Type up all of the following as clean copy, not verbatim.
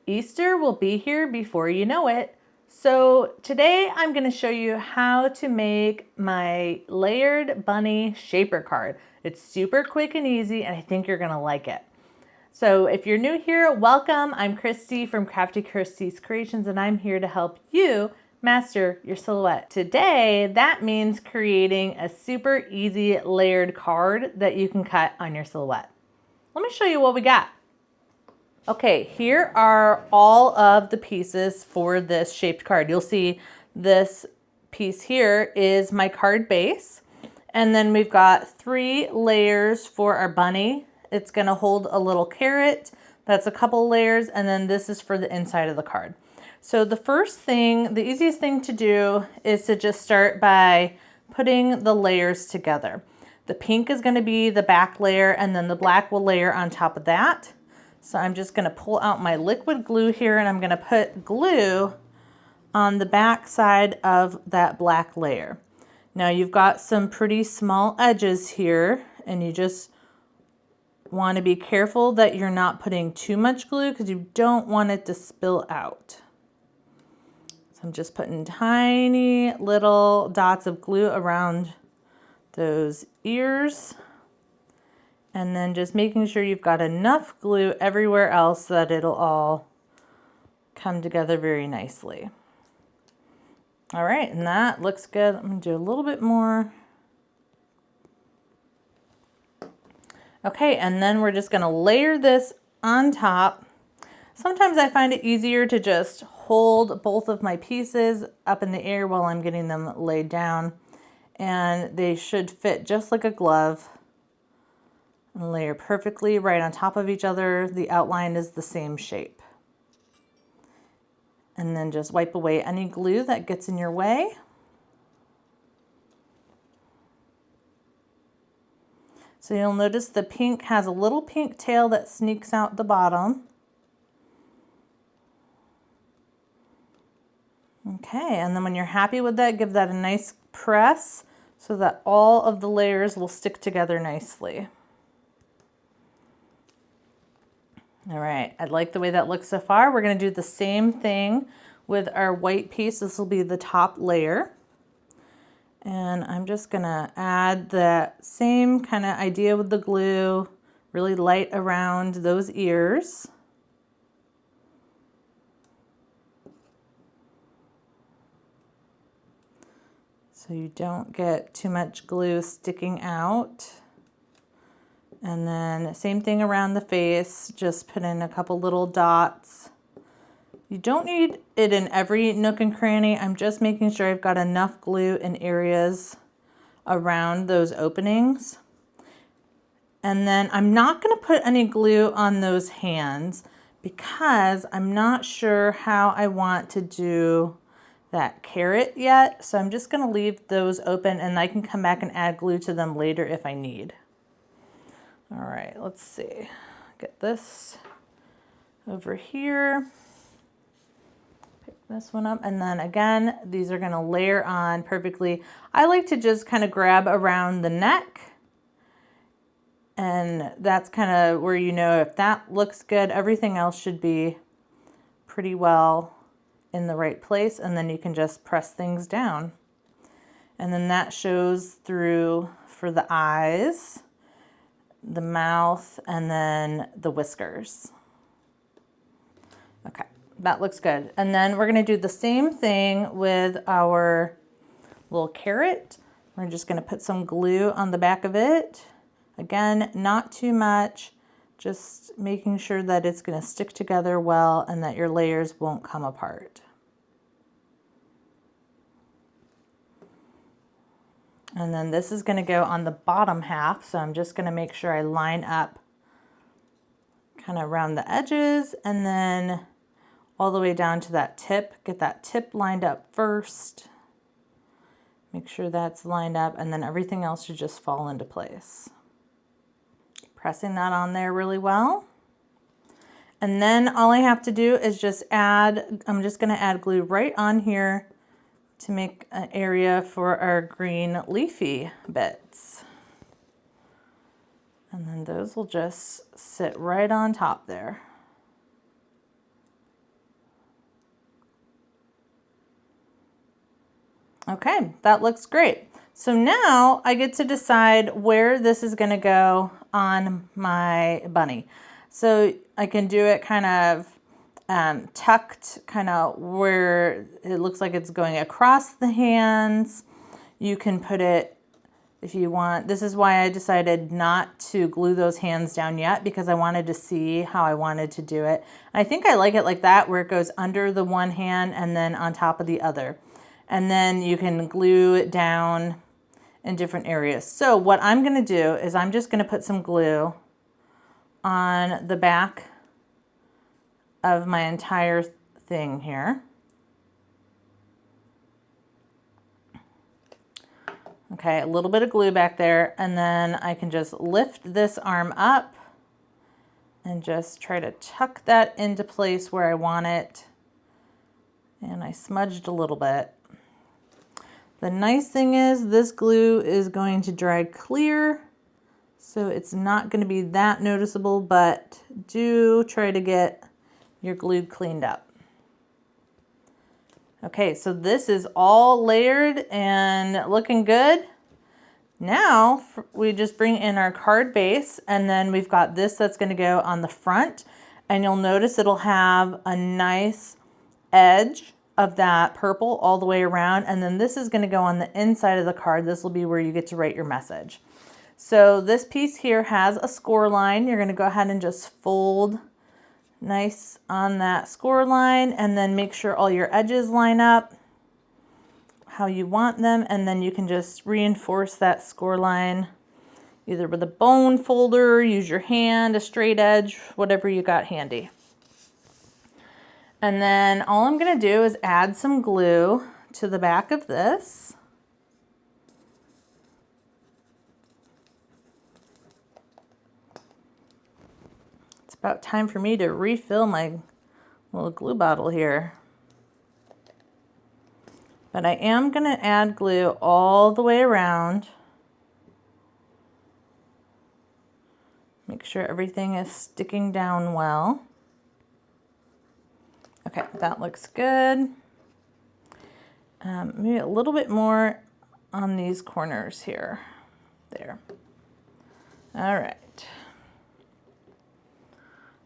Easter will be here before you know it. So today I'm going to show you how to make my layered bunny shaper card. It's super quick and easy, and I think you're going to like it. So if you're new here, welcome. I'm Christy from Crafty Christy's Creations, and I'm here to help you master your silhouette. Today, that means creating a super easy layered card that you can cut on your silhouette. Let me show you what we got. Okay, here are all of the pieces for this shaped card. You'll see this piece here is my card base. And then we've got 3 layers for our bunny. It's gonna hold a little carrot. That's a couple layers. And then this is for the inside of the card. So the first thing, the easiest thing to do is to just start by putting the layers together. The pink is gonna be the back layer, and then the black will layer on top of that. So I'm just gonna pull out my liquid glue here, and I'm gonna put glue on the back side of that black layer. Now you've got some pretty small edges here, and you just wanna be careful that you're not putting too much glue because you don't want it to spill out. So I'm just putting tiny little dots of glue around those ears. And then just making sure you've got enough glue everywhere else so that it'll all come together very nicely. All right, and that looks good. I'm gonna do a little bit more. Okay, and then we're just gonna layer this on top. Sometimes I find it easier to just hold both of my pieces up in the air while I'm getting them laid down. And they should fit just like a glove. And layer perfectly right on top of each other. The outline is the same shape. And then just wipe away any glue that gets in your way. So you'll notice the pink has a little pink tail that sneaks out the bottom. Okay, and then when you're happy with that, give that a nice press so that all of the layers will stick together nicely. All right, I like the way that looks so far. We're gonna do the same thing with our white piece. This will be the top layer. And I'm just gonna add that same kind of idea with the glue, really light around those ears. So you don't get too much glue sticking out. And then same thing around the face, just put in a couple little dots. You don't need it in every nook and cranny. I'm just making sure I've got enough glue in areas around those openings. And then I'm not gonna put any glue on those hands because I'm not sure how I want to do that carrot yet. So I'm just gonna leave those open, and I can come back and add glue to them later if I need. All right, let's see. Get this over here. Pick this one up, and then again, these are gonna layer on perfectly. I like to just kind of grab around the neck, and that's kind of where you know if that looks good, everything else should be pretty well in the right place, and then you can just press things down. And then that shows through for the eyes, the mouth, and then the whiskers. Okay, that looks good. And then we're gonna do the same thing with our little carrot. We're just gonna put some glue on the back of it. Again, not too much, just making sure that it's gonna stick together well and that your layers won't come apart. And then this is gonna go on the bottom half, so I'm just gonna make sure I line up kind of around the edges and then all the way down to that tip. Get that tip lined up first. Make sure that's lined up, and then everything else should just fall into place. Pressing that on there really well. And then all I have to do is just add, I'm just gonna add glue right on here to make an area for our green leafy bits. And then those will just sit right on top there. Okay, that looks great. So now I get to decide where this is gonna go on my bunny. So I can do it kind of tucked, kind of where it looks like it's going across the hands. You can put it if you want. This is why I decided not to glue those hands down yet, because I wanted to see how I wanted to do it. I think I like it like that, where it goes under the one hand and then on top of the other. And then you can glue it down in different areas. So what I'm gonna do is I'm just gonna put some glue on the back of my entire thing here. Okay, a little bit of glue back there, and then I can just lift this arm up and just try to tuck that into place where I want it. And I smudged a little bit. The nice thing is this glue is going to dry clear, so it's not going to be that noticeable, but do try to get your glue cleaned up. Okay, so this is all layered and looking good. Now we just bring in our card base, and then we've got this that's going to go on the front, and you'll notice it'll have a nice edge of that purple all the way around, and then this is going to go on the inside of the card. This will be where you get to write your message. So this piece here has a score line. You're going to go ahead and just fold nice on that score line, and then make sure all your edges line up how you want them, and then you can just reinforce that score line either with a bone folder, use your hand, a straight edge, whatever you got handy. And then all I'm going to do is add some glue to the back of this. It's about time for me to refill my little glue bottle here. But I am going to add glue all the way around. Make sure everything is sticking down well. Okay, that looks good. Maybe a little bit more on these corners here. There. All right.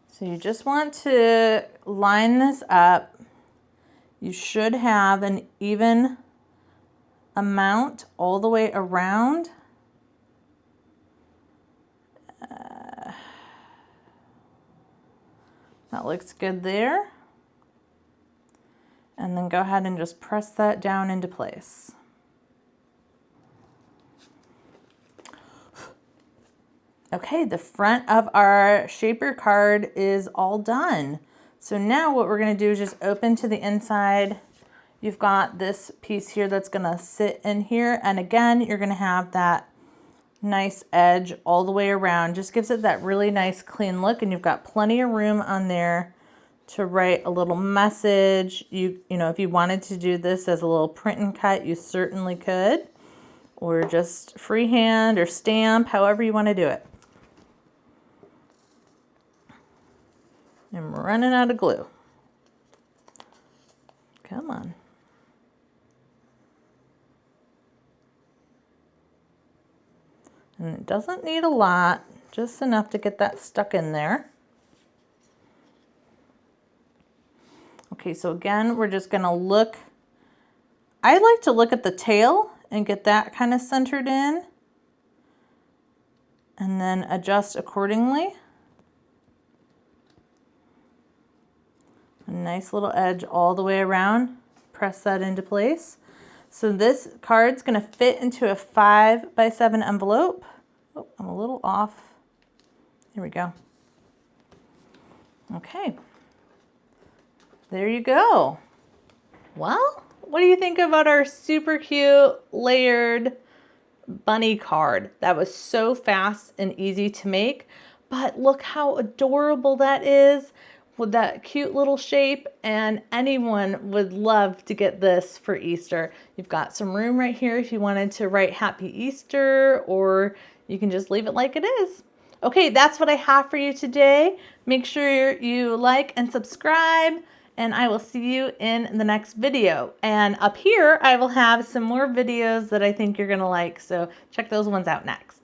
So you just want to line this up. You should have an even amount all the way around. That looks good there. And then go ahead and just press that down into place. Okay, the front of our shaper card is all done. So now what we're going to do is just open to the inside. You've got this piece here that's going to sit in here. And again, you're going to have that nice edge all the way around. Just gives it that really nice clean look. And you've got plenty of room on there to write a little message. You know, if you wanted to do this as a little print and cut, you certainly could. Or just freehand or stamp, however you want to do it. I'm running out of glue. Come on. And it doesn't need a lot, just enough to get that stuck in there. Okay, so again, we're just gonna look. I like to look at the tail and get that kind of centered in, and then adjust accordingly. A nice little edge all the way around. Press that into place. So this card's gonna fit into a 5x7 envelope. Oh, I'm a little off. Here we go. Okay. There you go. Well, what do you think about our super cute layered bunny card? That was so fast and easy to make, but look how adorable that is with that cute little shape, and anyone would love to get this for Easter. You've got some room right here if you wanted to write Happy Easter, or you can just leave it like it is. Okay, that's what I have for you today. Make sure you like and subscribe, and I will see you in the next video. And up here, I will have some more videos that I think you're gonna like, so check those ones out next.